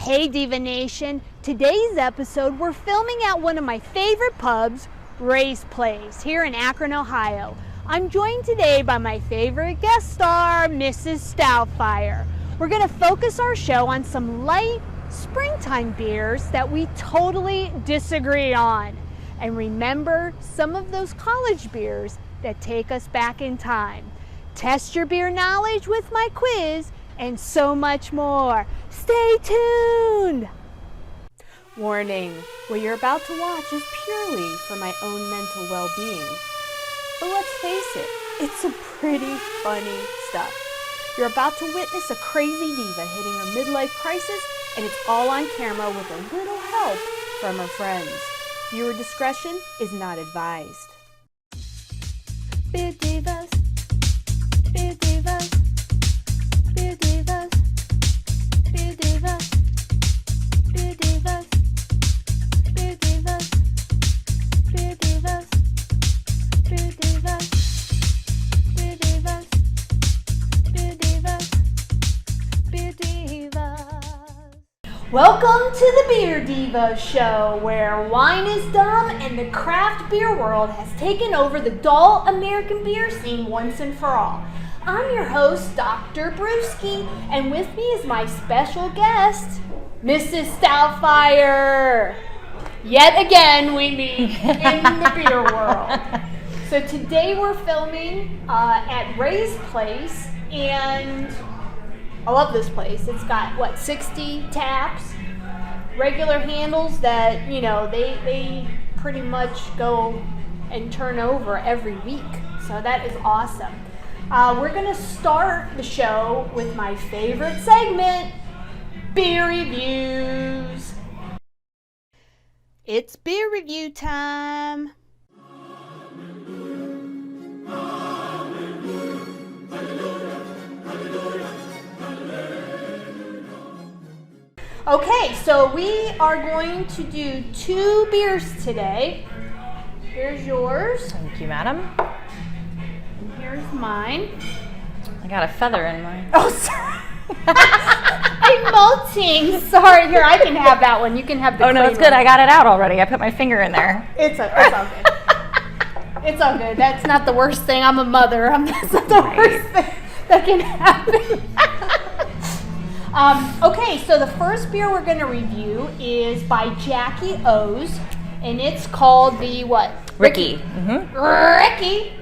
Hey Diva Nation, today's episode we're filming at one of my favorite pubs, Ray's Place, here in Akron, Ohio. I'm joined today by my favorite guest star, Mrs Stoutfire. We're going to focus our show on some light springtime beers that we totally disagree on. And remember some of those college beers that take us back in time. Test your beer knowledge with my quiz and so much more. Stay tuned! Warning, what you're about to watch is purely for my own mental well-being. But let's face it, it's some pretty funny stuff. You're about to witness a crazy diva hitting her midlife crisis, and it's all on camera with a little help from her friends. Viewer discretion is not advised. Beer Divas, Beer Divas, Beer Divas, Beer Divas, Beer Divas, Beer Divas, Beer Divas, Beer Divas, Beer Divas, Beer Divas, Beer Divas. Welcome to the Beer Divas show, where wine is dumb and the craft beer world has taken over the dull American beer scene once and for all. I'm your host, Dr. Brewski, and with me is my special guest, Mrs. Stoutfire. Yet again, we meet in the beer world. So today we're filming at Ray's Place, and I love this place. It's got, 60 taps, regular handles that, they pretty much go and turn over every week. So that is awesome. We're going to start the show with my favorite segment, beer reviews. It's beer review time. Okay, so we are going to do 2 beers today. Here's yours. Thank you, madam. And here's mine. I got a feather in mine. Oh, sorry. I'm melting. Sorry. Here, I can have that one. You can have the no, it's good. one. I got it out already. I put my finger in there. It's all good. It's all good. That's not the worst thing. I'm a mother. That's not the worst thing that can happen. Okay, so the first beer we're going to review is by Jackie O's, and it's called the what? Ricky. Mm-hmm. Ricky.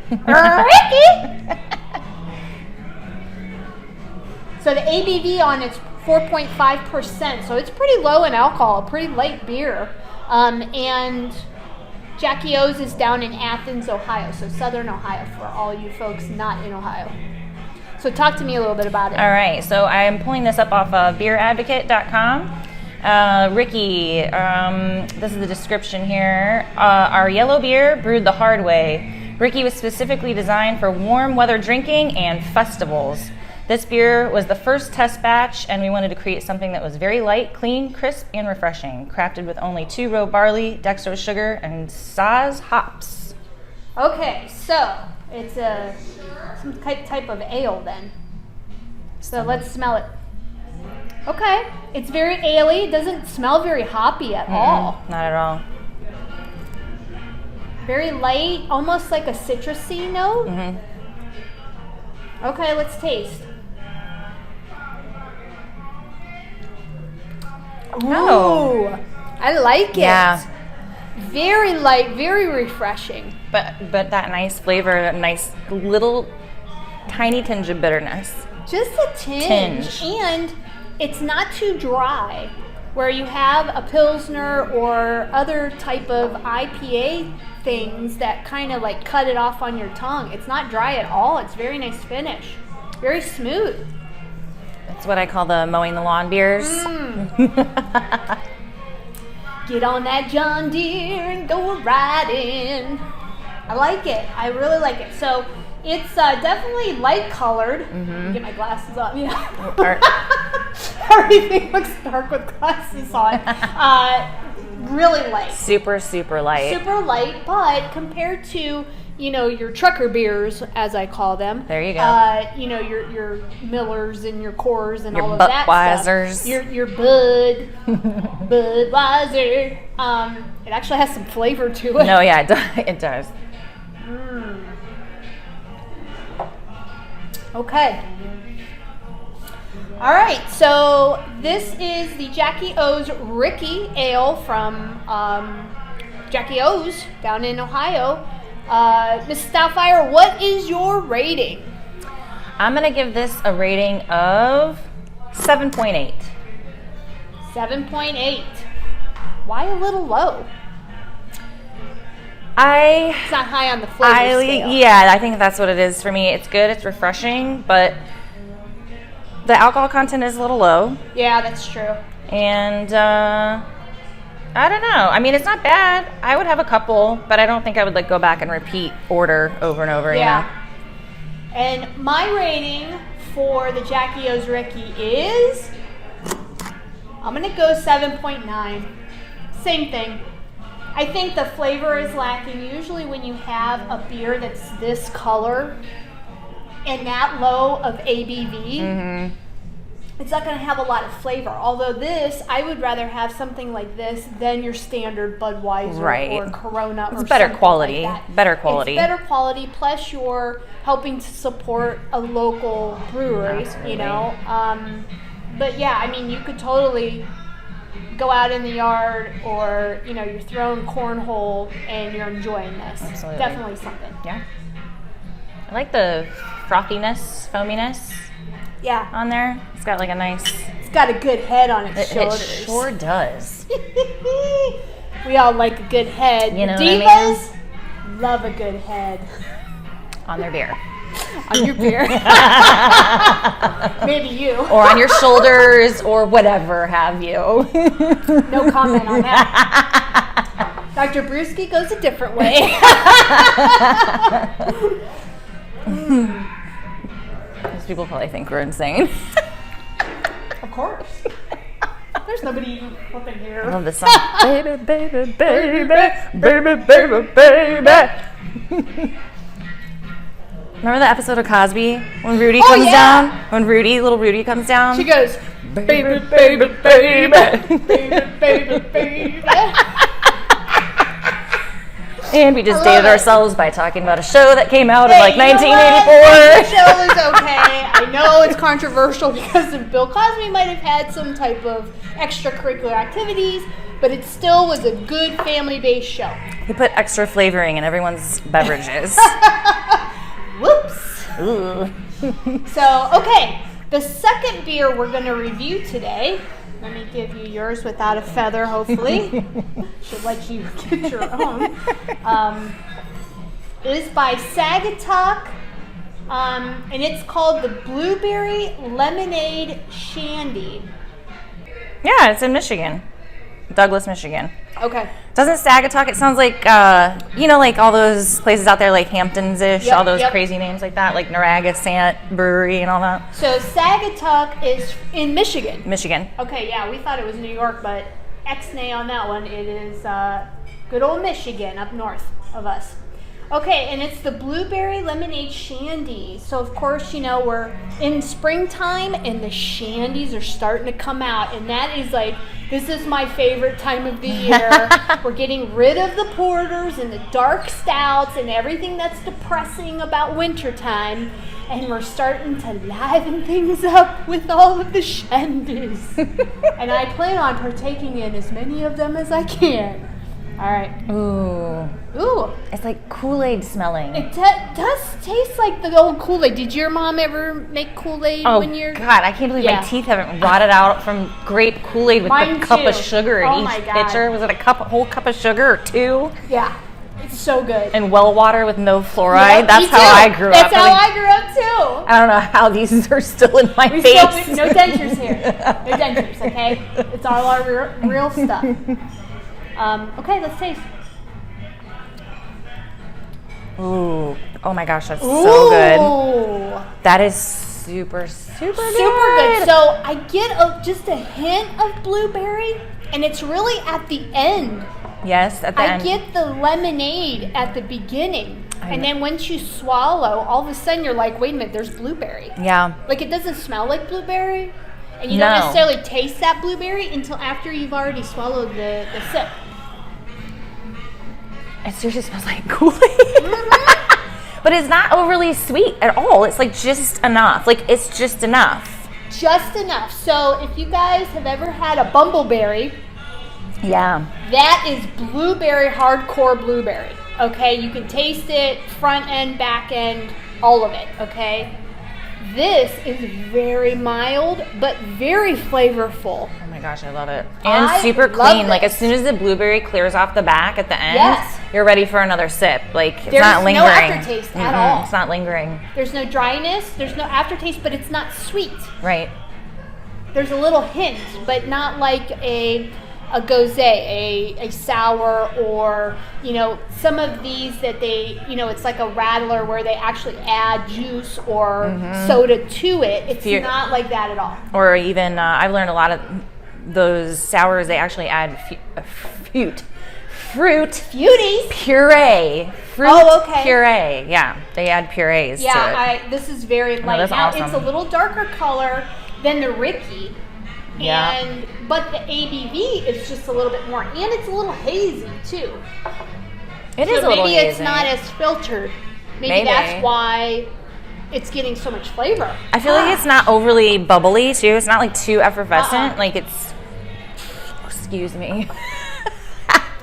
So the ABV on it's 4.5%, so it's pretty low in alcohol, pretty light beer. And Jackie O's is down in Athens, Ohio, so Southern Ohio for all you folks not in Ohio. So talk to me a little bit about it. All right, so I am pulling this up off of beeradvocate.com. Ricky, this is the description here. Our yellow beer brewed the hard way. Ricky was specifically designed for warm weather drinking and festivals. This beer was the first test batch, and we wanted to create something that was very light, clean, crisp, and refreshing. Crafted with only 2-row barley, dextrose sugar, and Saaz hops. Okay, so it's some type of ale then. So let's smell it. Okay, it's very ale-y. It doesn't smell very hoppy at all. Not at all. Very light, almost like a citrusy note. Okay, let's taste. Ooh, I like it. Yeah. Very light, very refreshing. But that nice flavor, that nice little tiny tinge of bitterness. Just a tinge. And it's not too dry, where you have a Pilsner or other type of IPA things that kind of like cut it off on your tongue. It's not dry at all. It's very nice finish. Very smooth. That's what I call the mowing the lawn beers. Get on that John Deere and go riding. I like it. I really like it. So it's definitely light colored. Get my glasses on. Yeah. Everything looks dark with glasses on. Really light. Super, super light. Super light, but compared to, your trucker beers, as I call them. There you go. Your Millers and your Coors and Your all of that Budweisers. stuff. Your Budweiser. It actually has some flavor to it. No, yeah, it does. Okay. All right, so this is the Jackie O's Ricky Ale from Jackie O's down in Ohio. Mrs Stoutfire, what is your rating? I'm going to give this a rating of 7.8. 7.8. Why a little low? It's not high on the flavor scale. Yeah, I think that's what it is for me. It's good, it's refreshing, but the alcohol content is a little low. Yeah, that's true. And I don't know. I mean, it's not bad. I would have a couple, but I don't think I would go back and repeat order over and over. Yeah. And my rating for the Jackie O's Ricky is, I'm going to go 7.9. Same thing. I think the flavor is lacking. Usually when you have a beer that's this color and that low of ABV, it's not going to have a lot of flavor. Although this, I would rather have something like this than your standard Budweiser or Corona. It's better quality. Better quality. It's better quality. Plus, you're helping to support a local brewery. Absolutely. But yeah, I mean, you could totally go out in the yard, or you're throwing cornhole and you're enjoying this. Absolutely. Definitely something. Yeah. I like the frothiness, foaminess. Yeah. On there. It's got like a nice... It's got a good head on its shoulders. It sure does. We all like a good head. You know Divas love a good head. On their beer. On your beer. Maybe you. Or on your shoulders, or whatever have you. No comment on that. Dr. Brewski goes a different way. Those people probably think we're insane. Of course. There's nobody up in here. I love this song. Baby, baby, baby, baby, baby, baby. Remember that episode of Cosby when Rudy comes down? When little Rudy comes down? She goes, baby, baby, baby, baby, baby, baby. And we just dated ourselves by talking about a show that came out in like 1984. The show is okay. I know it's controversial because Bill Cosby might have had some type of extracurricular activities, but it still was a good family-based show. He put extra flavoring in everyone's beverages. Whoops. Ooh. So, okay, the second beer we're going to review today, let me give you yours without a feather, hopefully. Should let you get your own. Is by Saugatuck, and it's called the Blueberry Lemonade Shandy. Yeah, it's in Michigan. Douglas, Michigan. Okay. Doesn't Saugatuck, it sounds like, like all those places out there like Hamptons-ish, all those crazy names like that, like Narragansett Brewery and all that. So Saugatuck is in Michigan. Michigan. Okay, yeah, we thought it was New York, but X-nay on that one. It is good old Michigan up north of us. Okay, and it's the Blueberry Lemonade Shandy. So, of course, we're in springtime and the shandies are starting to come out. And that is this is my favorite time of the year. We're getting rid of the porters and the dark stouts and everything that's depressing about wintertime. And we're starting to liven things up with all of the shandies. And I plan on partaking in as many of them as I can. All right. Ooh. It's like Kool-Aid smelling. It does taste like the old Kool-Aid. Did your mom ever make Kool-Aid when you're... Oh, God. I can't believe my teeth haven't rotted out from grape Kool-Aid with a cup of sugar in each pitcher. Was it a whole cup of sugar or two? Yeah. It's so good. And well water with no fluoride. That's how I grew up. That's how I grew up, too. I don't know how these are still in my face. No dentures here. No dentures, okay? It's all our real stuff. Okay, let's taste. Ooh. Oh my gosh, that's so good. That is super good. Super good. So I get just a hint of blueberry, and it's really at the end. Yes, at the end. I get the lemonade at the beginning. And then once you swallow, all of a sudden you're like, wait a minute, there's blueberry. Yeah. Like, it doesn't smell like blueberry. And you don't necessarily taste that blueberry until after you've already swallowed the sip. It seriously smells like Kool-Aid. But it's not overly sweet at all. It's like just enough. Like, it's just enough. Just enough. So if you guys have ever had a bumbleberry, yeah, that is blueberry, hardcore blueberry. Okay, you can taste it, front end, back end, all of it. Okay, this is very mild but very flavorful. Oh my gosh, I love it. And super clean. Like, as soon as the blueberry clears off the back at the end, you're ready for another sip. Like, it's not lingering. There's no aftertaste at all. It's not lingering. There's no dryness, there's no aftertaste, but it's not sweet. Right. There's a little hint, but not like a gose, a sour, or, you know, some of these that they, you know, it's like a rattler where they actually add juice or soda to it. It's not like that at all. Or even, I've learned a lot of those sours, they actually add fruit Fruities. Puree. Puree. Yeah, they add purees to it. This is very light. That's now, awesome. It's a little darker color than the Ricky. Yeah. But the ABV is just a little bit more, and it's a little hazy too. It is a little hazy. Maybe it's not as filtered. Maybe that's why it's getting so much flavor. I feel like it's not overly bubbly too. It's not like too effervescent. Like, it's, excuse me.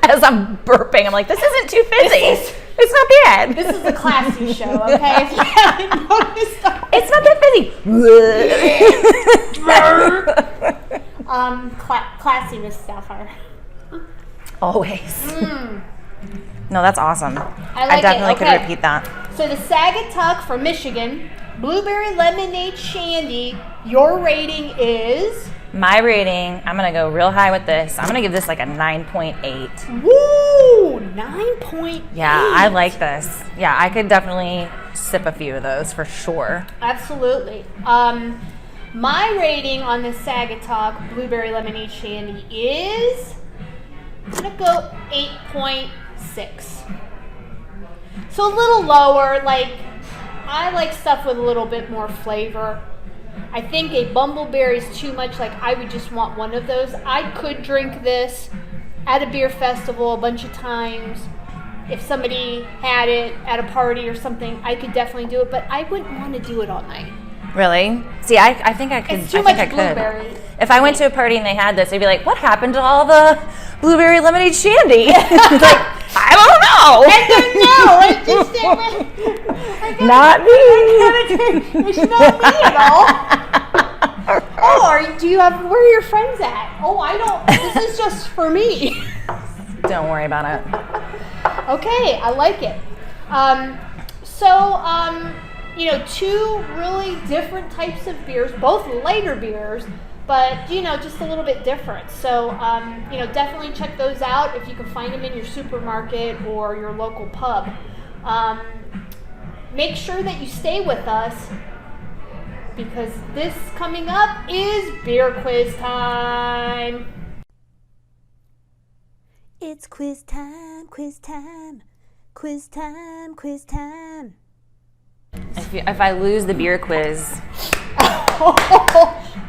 As I'm burping, I'm like, this isn't too fizzy. It's not bad. This is a classy show, okay? If you haven't noticed, it's not that fizzy. Classy, Mrs Stoutfire. Always. No, that's awesome. I definitely could repeat that. So the Saugatuck from Michigan, blueberry lemonade shandy. Your rating is? My rating, I'm going to go real high with this. I'm going to give this like a 9.8. Woo! 9.8. Yeah, I like this. Yeah, I could definitely sip a few of those for sure. Absolutely. My rating on the Saugatuck Blueberry Lemonade Shandy is, I'm going to go 8.6. So a little lower. Like, I like stuff with a little bit more flavor. I think a bumbleberry is too much. Like, I would just want one of those. I could drink this at a beer festival a bunch of times. If somebody had it at a party or something, I could definitely do it, but I wouldn't want to do it all night. Really? See, I think I could. It's too much blueberry. If I went to a party and they had this, I'd be like, what happened to all the blueberry lemonade shandy? It's like, I don't know. I just not me. It's not me at all. Oh, where are your friends at? Oh, I don't. This is just for me. Don't worry about it. Okay, I like it. Two really different types of beers, both lighter beers, but, just a little bit different. So, definitely check those out if you can find them in your supermarket or your local pub. Make sure that you stay with us, because this coming up is beer quiz time. It's quiz time, quiz time, quiz time, quiz time. If I lose the beer quiz.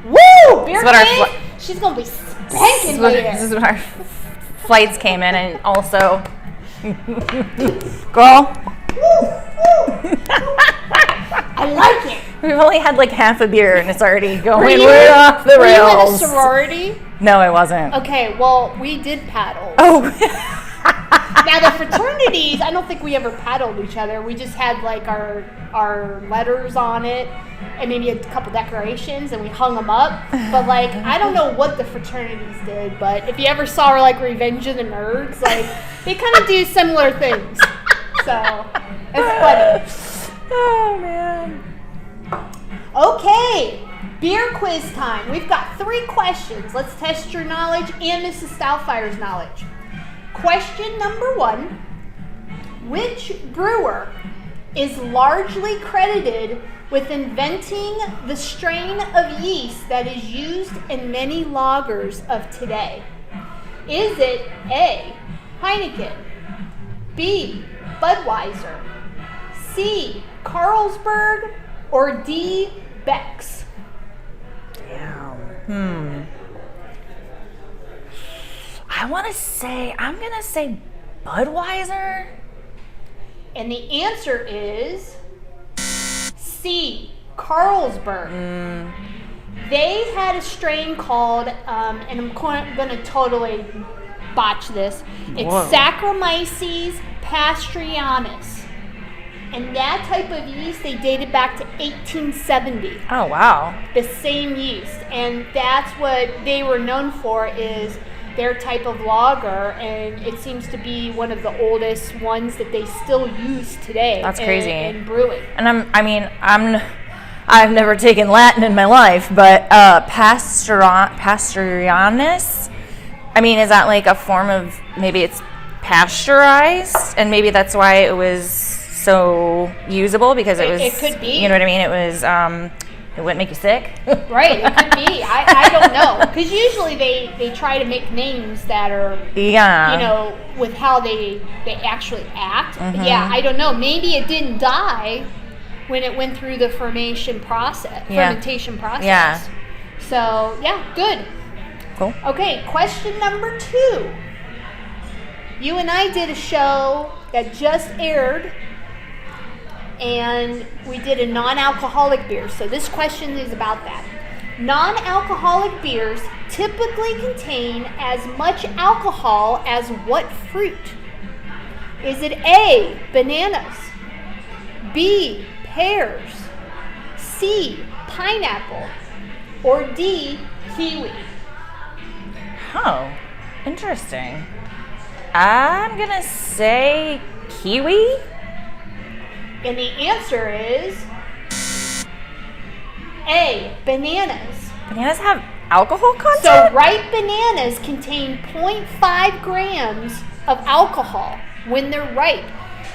Woo! Beer quiz? She's going to be spanking later. This is when our flights came in, and also, girl. I like it. We've only had like half a beer, and it's already going way off the rails. Were you in a sorority? No, I wasn't. Okay, well, we did paddle. Oh. Now, the fraternities, I don't think we ever paddled each other. We just had like our letters on it and maybe a couple decorations, and we hung them up. But like, I don't know what the fraternities did, but if you ever saw like Revenge of the Nerds, like, they kind of do similar things. So, it's funny. Oh, man. Okay, beer quiz time. We've got 3 questions. Let's test your knowledge and Mrs. Stoutfire's knowledge. Question number 1. Which brewer is largely credited with inventing the strain of yeast that is used in many lagers of today? Is it A, Heineken, B, Budweiser, C, Carlsberg, or D, Beck's? Damn. I'm going to say Budweiser. And the answer is C, Carlsberg. They had a strain called, and I'm going to totally botch this. It's Saccharomyces pasteurianus. And that type of yeast, they dated back to 1870. Oh, wow. The same yeast. And that's what they were known for, is their type of lager. And it seems to be one of the oldest ones that they still use today. That's crazy. In brewing. And I've never taken Latin in my life, but pasteurianus, I mean, is that like a form of, maybe it's pasteurized, and maybe that's why it was so usable, because it could be. You know what I mean? It was, it wouldn't make you sick. Right, it could be. I don't know. Because usually they try to make names that are, with how they actually act. Mm-hmm. Yeah, I don't know. Maybe it didn't die when it went through the fermentation process. Yeah. So, yeah, good. Cool. Okay, question number 2. You and I did a show that just aired, and we did a non-alcoholic beer. So this question is about that. Non-alcoholic beers typically contain as much alcohol as what fruit? Is it A, bananas, B, pears, C, pineapple, or D, kiwi? Oh, interesting. I'm going to say kiwi. And the answer is A, bananas. Bananas have alcohol content? So ripe bananas contain 0.5 grams of alcohol when they're ripe.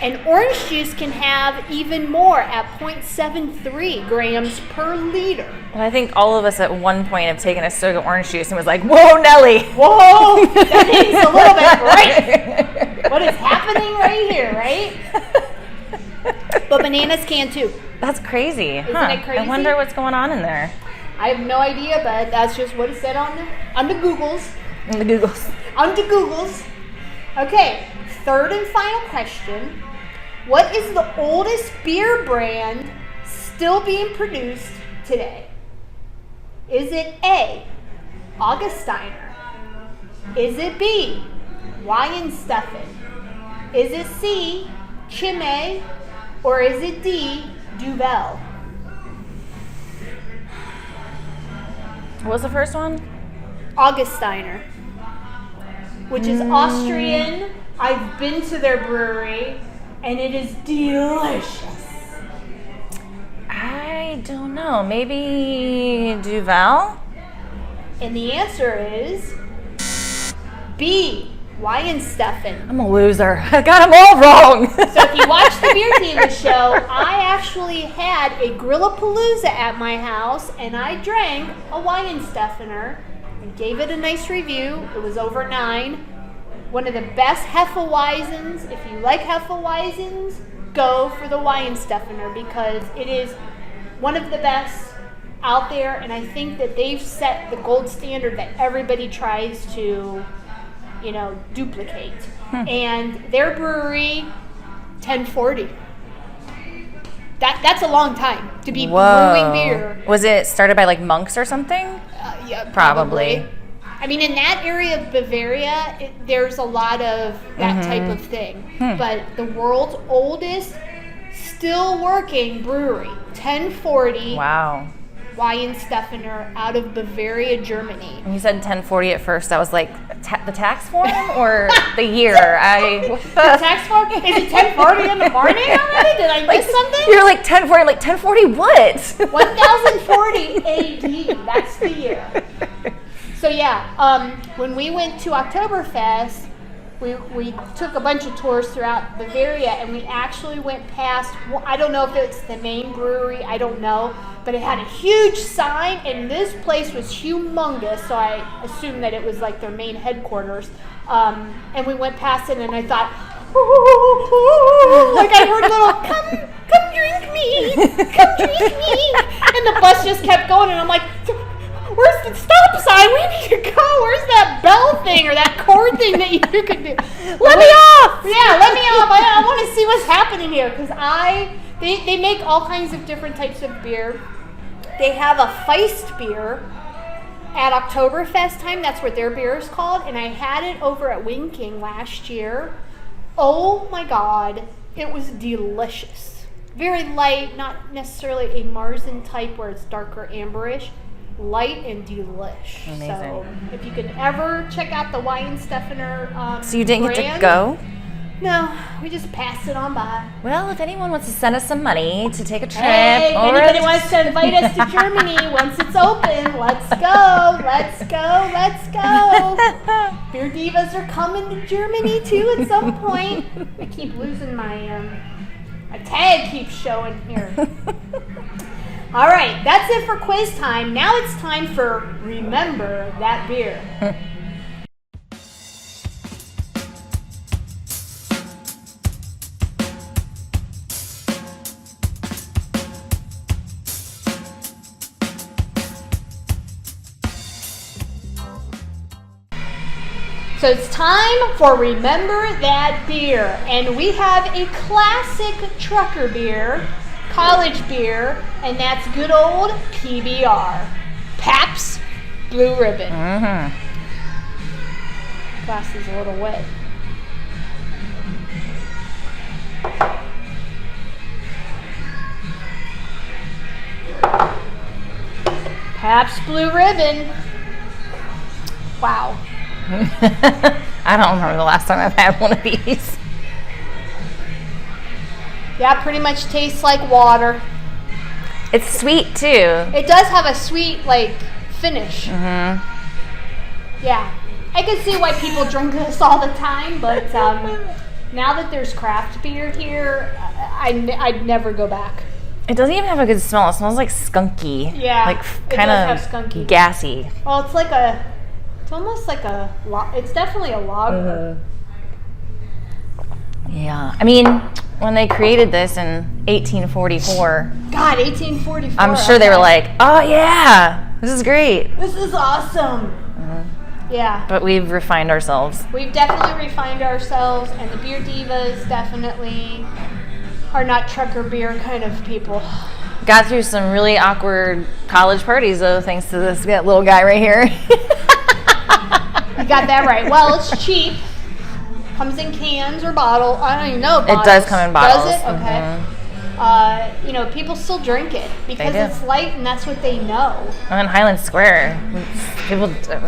And orange juice can have even more at 0.73 grams per liter. Well, I think all of us at one point have taken a swig of orange juice and was like, whoa, Nelly. Whoa, that thing's a little bit ripe. What is happening right here, right? But bananas can too. That's crazy. Isn't it crazy? I wonder what's going on in there. I have no idea, but that's just what it said on the Googles. On the Googles. On the Googles. Okay, third and final question. What is the oldest beer brand still being produced today? Is it A, Augustiner? Is it B, Weihenstephan? Is it C, Chimay? Or is it D, Duvel? What was the first one? Augustiner, which is Austrian. I've been to their brewery, and it is delicious. I don't know. Maybe Duvel? And the answer is B, Weihenstephan. I'm a loser. I got them all wrong. So if you watch the Beer Divas show, I actually had a Grillapalooza at my house, and I drank a Weihenstephaner and gave it a nice review. It was over 9. One of the best Hefeweizens. If you like Hefeweizens, go for the Weihenstephaner, because it is one of the best out there, and I think that they've set the gold standard that everybody tries to, duplicate. And their brewery, 1040. That's a long time to be brewing beer. Was it started by like monks or something? Yeah, Probably. I mean, in that area of Bavaria, there's a lot of that type of thing. But the world's oldest, still working brewery, 1040. Wow. Weihenstephaner out of Bavaria, Germany. When you said 1040 at first, I was like, the tax form or the year? The tax form? Is it 1040 in the morning already? Did I miss something? You're like 1040. I'm like, 1040 what? 1040 AD. That's the year. So yeah, when we went to Oktoberfest, we took a bunch of tours throughout Bavaria, and we actually went past, I don't know if it's the main brewery, I don't know, but it had a huge sign, and this place was humongous, so I assumed that it was like their main headquarters. And we went past it, and I thought, like I heard little, come drink me. Come drink me. And the bus just kept going, and I'm like, where's the stop sign? We need to go. Where's that bell thing or that cord thing that you could do? Let me off. Yeah, let me off. I want to see what's happening here, because they make all kinds of different types of beer. They have a Feist beer at Oktoberfest time. That's what their beer is called. And I had it over at Wing King last year. Oh my God, it was delicious. Very light, not necessarily a Marzen type where it's darker amberish. Light and delish. Amazing. So if you could ever check out the Weihenstephaner So you didn't brand, get to go? No, we just passed it on by. Well, if anyone wants to send us some money to take a trip, Hey, if or anybody wants to invite us to Germany once it's open, let's go, let's go, let's go. Beer Divas are coming to Germany too at some point. I keep losing my tag keeps showing here. All right, that's it for quiz time. Now it's time for Remember That Beer. So it's time for Remember That Beer. And we have a classic trucker beer, college beer, and that's good old PBR. Pabst Blue Ribbon. Mm-hmm. Glass is a little wet. Pabst Blue Ribbon. Wow. I don't remember the last time I've had one of these. Yeah, pretty much tastes like water. It's sweet too. It does have a sweet, like, finish. Mm-hmm. Yeah. I can see why people drink this all the time, but now that there's craft beer here, I'd never go back. It doesn't even have a good smell. It smells like skunky. Yeah, Like it kind does of have skunky. gassy. Well, it's almost like it's definitely a lager. Yeah. I mean, when they created this in 1844, God, 1844. I'm sure they were like, oh yeah, this is great. This is awesome. Yeah. But we've refined ourselves. We've definitely refined ourselves, and the Beer Divas definitely are not trucker beer kind of people. Got through some really awkward college parties, though, thanks to this little guy right here. You got that right. Well, it's cheap. Comes in cans or bottle. I don't even know. Bottles. It does come in bottles. Does it? Okay. Mm-hmm. People still drink it because do. it's light and that's what they know. In Highland Square,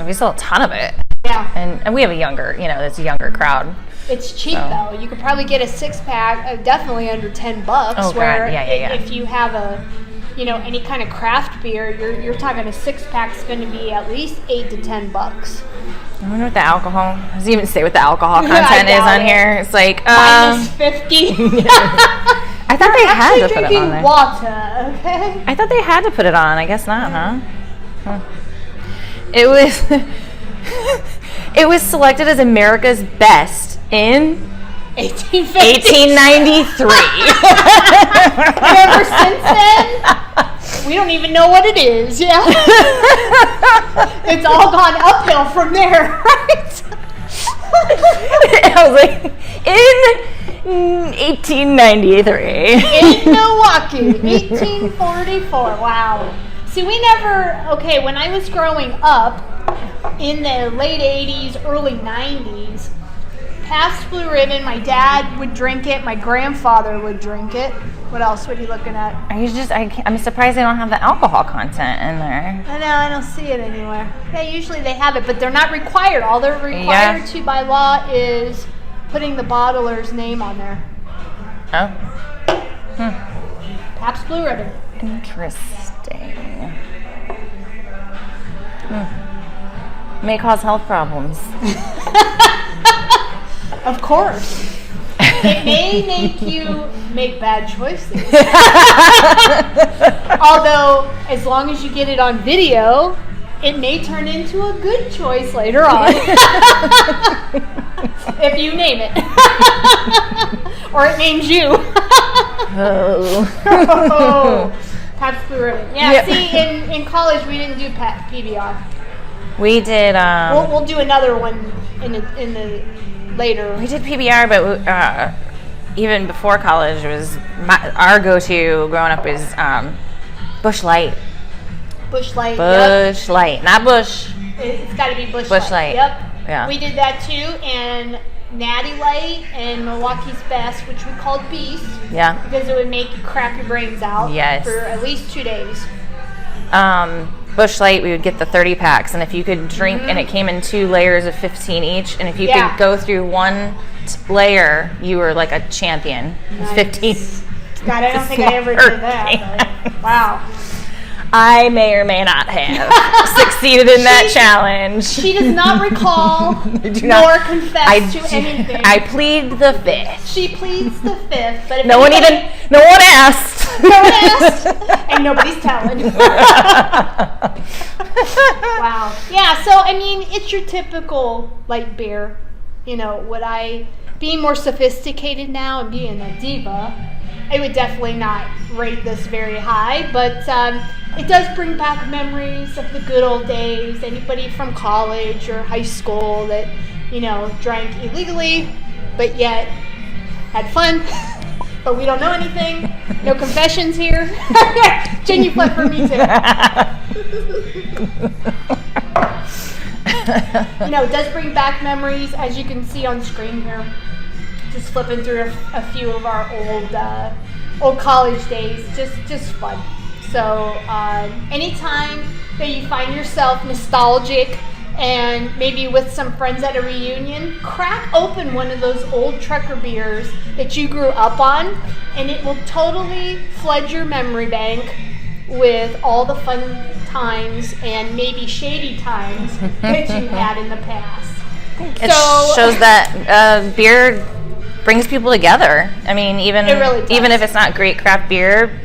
we sell a ton of it. Yeah. And we have it's a younger crowd. It's cheap though. You could probably get a 6-pack, definitely under $10. Oh, where God. Yeah. If you have any kind of craft beer, you're talking a 6-pack is going to be at least $8 to $10. I wonder what the alcohol. Does it even say what the alcohol content is on here? It's like minus 50. I thought they had to put it on there. Water, okay? I thought they had to put it on. I guess not, huh? It was. It was selected as America's best in 1893. And ever since then, we don't even know what it is. Yeah, it's all gone uphill from there, right? I was like, in 1893. In Milwaukee, 1844. Wow. See, when I was growing up in the late 80s, early 90s, Pabst Blue Ribbon, my dad would drink it, my grandfather would drink it. What else? What are you looking at? I'm surprised they don't have the alcohol content in there. I know, I don't see it anywhere. Yeah, usually they have it, but they're not required. All they're required to by law is putting the bottler's name on there. Oh. Pabst Blue Ribbon. Interesting. May cause health problems. Of course. It may make you make bad choices. Although, as long as you get it on video, it may turn into a good choice later on. If you name it. Or it names you. Oh. Pabst Blue Ribbon. Yeah, see, in college we didn't do PBR. We did. We'll do another one in the later. We did PBR, but even before college, it was our go-to growing up was Busch Light. Busch Light. Busch Light, not Busch. It's got to be Busch Light. Yep. Yeah. We did that too, and Natty Light and Milwaukee's Best, which we called Beast. Yeah. Because it would make you crap your brains out. Yes. For at least 2 days. Busch Light, we would get the 30 packs, and if you could drink, and it came in 2 layers of 15 each, and if you could go through one layer, you were like a champion. Nice. 15. God, I don't think I ever did that. But, wow. I may or may not have succeeded in that challenge. She does not recall nor confess to anything. I plead the fifth. She pleads the fifth, but if no one asked. No one asked, and nobody's telling. Wow. Yeah. So I mean, it's your typical light beer. You know, being more sophisticated now and being a diva, I would definitely not rate this very high, but it does bring back memories of the good old days. Anybody from college or high school that, drank illegally, but yet had fun, but we don't know anything. No confessions here. Jen, you flip for me too. It does bring back memories, as you can see on screen here. Just flipping through a few of our old college days, just fun. So anytime that you find yourself nostalgic and maybe with some friends at a reunion, crack open one of those old trucker beers that you grew up on, and it will totally flood your memory bank with all the fun times and maybe shady times that you had in the past. It shows that beer brings people together. I mean, even if it's not great craft beer,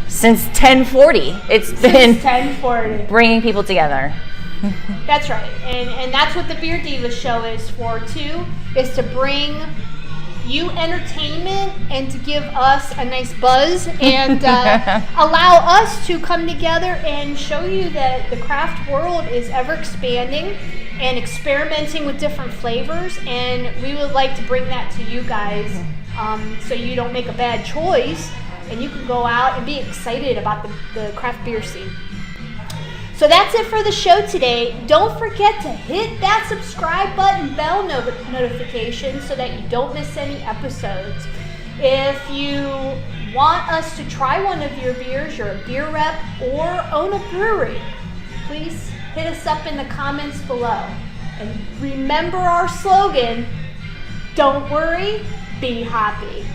since 1040, it's been 1040 bringing people together. That's right, and that's what the Beer Divas show is for too, is to bring you entertainment and to give us a nice buzz and allow us to come together and show you that the craft world is ever expanding and experimenting with different flavors, and we would like to bring that to you guys so you don't make a bad choice and you can go out and be excited about the craft beer scene. So that's it for the show today. Don't forget to hit that subscribe button, bell notification so that you don't miss any episodes. If you want us to try one of your beers, you're a beer rep or own a brewery, please hit us up in the comments below. And remember our slogan, don't worry, be happy.